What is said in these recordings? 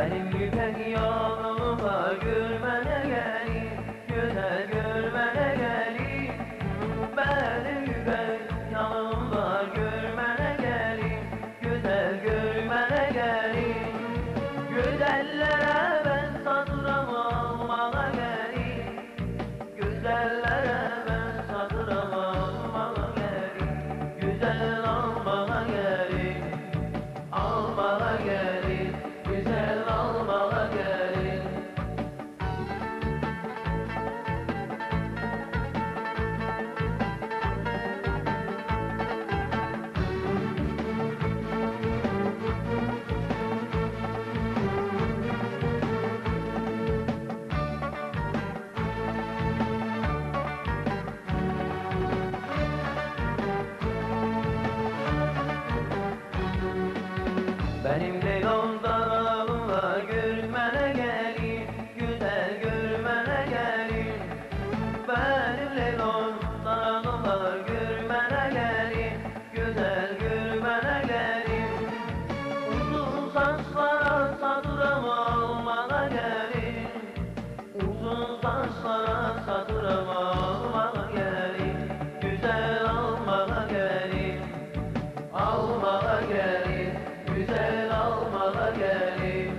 Benim yüpek yoluma gülmene gelin, güzel gülmene gelin. Benim yüpek yoluma gülmene gelin, güzel gülmene gelin. Güzellere ben satıram almaya gelin, güzellere ben satıram almaya gelin, güzel almaya gelin, almaya gelin, güzel almaya gelin. Benimle yolda gülmene gelin, güzel gülmene gelin. Benimle yolda gülmene gelin, güzel gülmene gelin. Uzun saçlara satıram almaya gelin, uzun saçlara satıram almaya gelin, güzel almaya gelin, almaya gelin, güzel almaya gelin.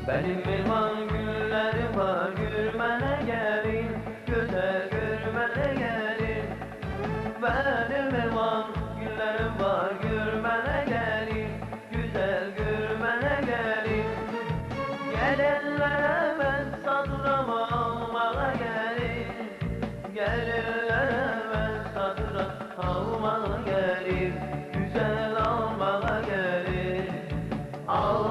Benim elman güllerim var, gülmene gelin, güzel gülmene gelin. Benim elman güllerim var, gülmene gelin, güzel gülmene gelin. Gelenlere ben satıram almaya gelin, gelenlere ben satıram almaya gelin, güzel almaya gelin, al.